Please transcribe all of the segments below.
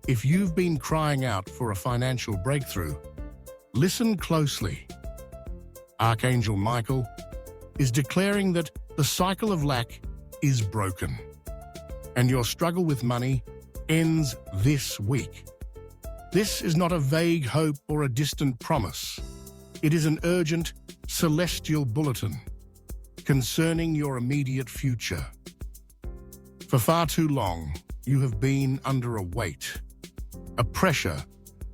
If you've been crying out for a financial breakthrough, listen closely. Archangel Michael is declaring that the cycle of lack is broken, and your struggle with money ends this week. This is not a vague hope or a distant promise. It is an urgent, celestial bulletin concerning your immediate future. For far too long, you have been under a weight, a pressure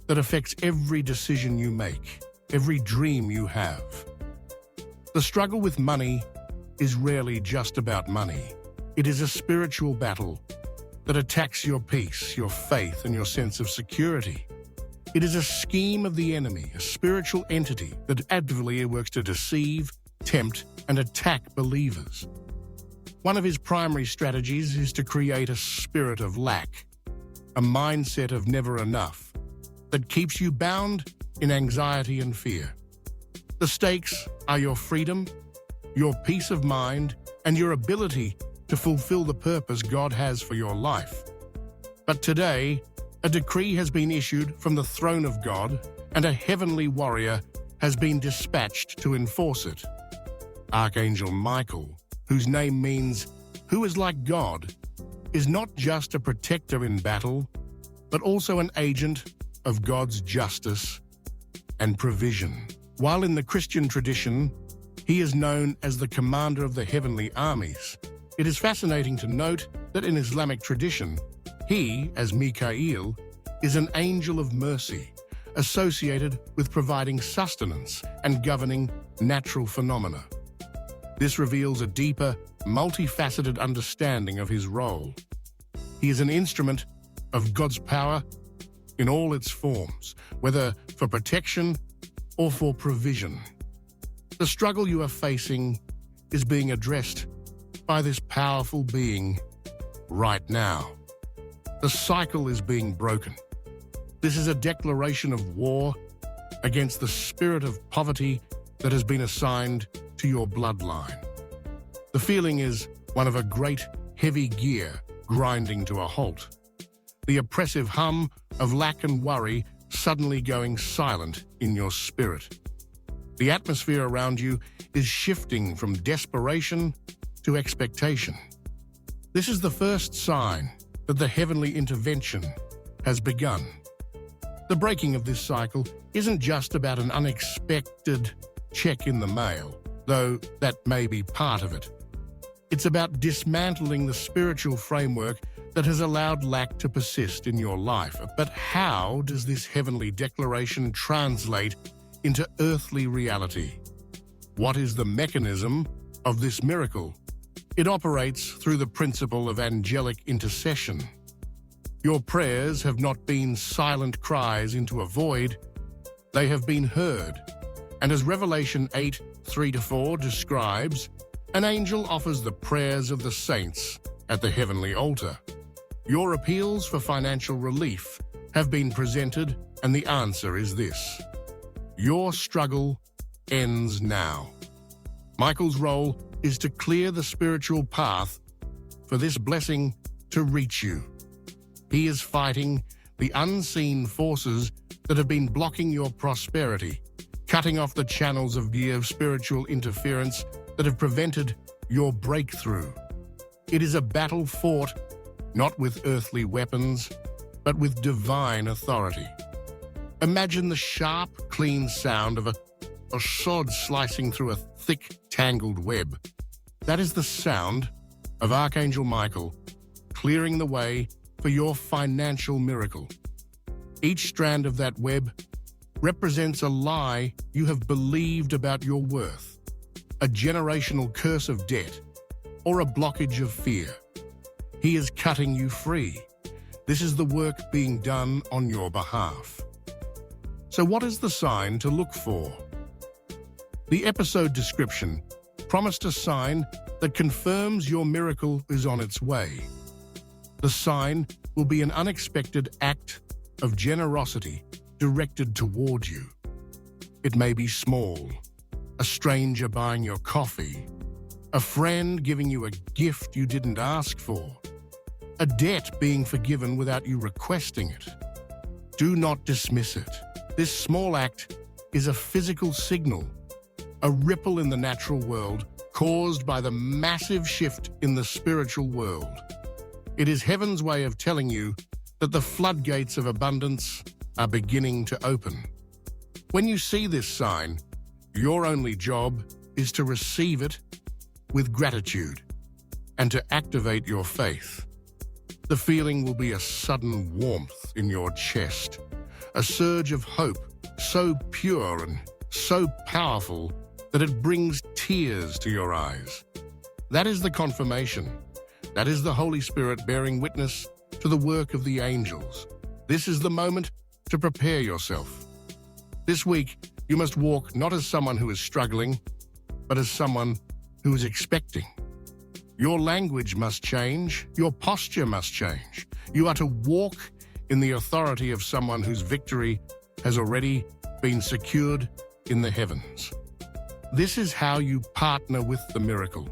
that affects every decision you make, every dream you have. The struggle with money is rarely just about money. It is a spiritual battle that attacks your peace, your faith, and your sense of security. It is a scheme of the enemy, a spiritual entity that actively works to deceive, tempt, and attack believers. One of his primary strategies is to create a spirit of lack, a mindset of never enough, that keeps you bound in anxiety and fear. The stakes are your freedom, your peace of mind, and your ability to fulfill the purpose God has for your life. But today, a decree has been issued from the throne of God, and a heavenly warrior has been dispatched to enforce it. Archangel Michael, whose name means "who is like God," is not just a protector in battle, but also an agent of God's justice and provision. While in the Christian tradition, he is known as the commander of the heavenly armies, it is fascinating to note that in Islamic tradition, he, as Michael, is an angel of mercy, associated with providing sustenance and governing natural phenomena. This reveals a deeper, multifaceted understanding of his role. He is an instrument of God's power in all its forms, whether for protection or for provision. The struggle you are facing is being addressed by this powerful being right now. The cycle is being broken. This is a declaration of war against the spirit of poverty that has been assigned to your bloodline. The feeling is one of a great, heavy gear grinding to a halt. The oppressive hum of lack and worry suddenly going silent in your spirit. The atmosphere around you is shifting from desperation to expectation. This is the first sign that the heavenly intervention has begun. The breaking of this cycle isn't just about an unexpected check in the mail, though that may be part of it. It's about dismantling the spiritual framework that has allowed lack to persist in your life. But how does this heavenly declaration translate into earthly reality? What is the mechanism of this miracle? It operates through the principle of angelic intercession. Your prayers have not been silent cries into a void, they have been heard. And as Revelation 8:3-4 describes, an angel offers the prayers of the saints at the heavenly altar. Your appeals for financial relief have been presented, and the answer is this: your struggle ends now. Michael's role is to clear the spiritual path for this blessing to reach you. He is fighting the unseen forces that have been blocking your prosperity, cutting off the channels of spiritual interference that have prevented your breakthrough. It is a battle fought not with earthly weapons, but with divine authority. Imagine the sharp, clean sound of a sword slicing through a thick, tangled web. That is the sound of Archangel Michael clearing the way for your financial miracle. Each strand of that web represents a lie you have believed about your worth, a generational curse of debt, or a blockage of fear. He is cutting you free. This is the work being done on your behalf. So what is the sign to look for? The episode description promised a sign that confirms your miracle is on its way. The sign will be an unexpected act of generosity directed toward you. It may be small, a stranger buying your coffee, a friend giving you a gift you didn't ask for, a debt being forgiven without you requesting it. Do not dismiss it. This small act is a physical signal, a ripple in the natural world caused by the massive shift in the spiritual world. It is heaven's way of telling you that the floodgates of abundance are beginning to open. When you see this sign, your only job is to receive it with gratitude and to activate your faith. The feeling will be a sudden warmth in your chest, a surge of hope so pure and so powerful that it brings tears to your eyes. That is the confirmation. That is the Holy Spirit bearing witness to the work of the angels. This is the moment to prepare yourself. This week, you must walk not as someone who is struggling, but as someone who is expecting. Your language must change. Your posture must change. You are to walk in the authority of someone whose victory has already been secured in the heavens. This is how you partner with the miracle.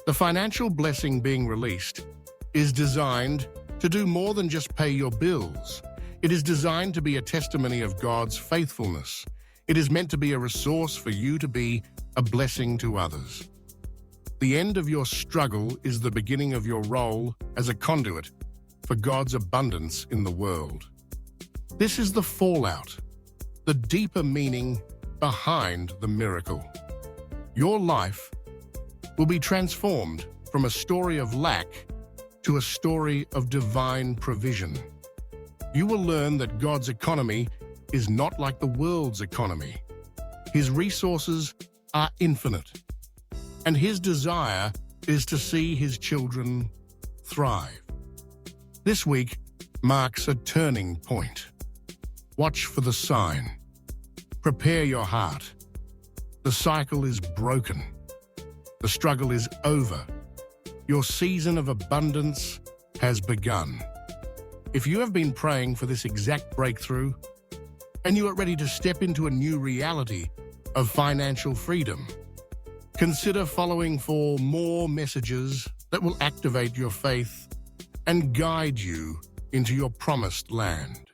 The financial blessing being released is designed to do more than just pay your bills. It is designed to be a testimony of God's faithfulness. It is meant to be a resource for you to be a blessing to others. The end of your struggle is the beginning of your role as a conduit for God's abundance in the world. This is the fallout, the deeper meaning behind the miracle. Your life will be transformed from a story of lack to a story of divine provision. You will learn that God's economy is not like the world's economy. His resources are infinite, and His desire is to see His children thrive. This week marks a turning point. Watch for the sign. Prepare your heart. The cycle is broken. The struggle is over. Your season of abundance has begun. If you have been praying for this exact breakthrough, and you are ready to step into a new reality of financial freedom, consider following for more messages that will activate your faith and guide you into your promised land.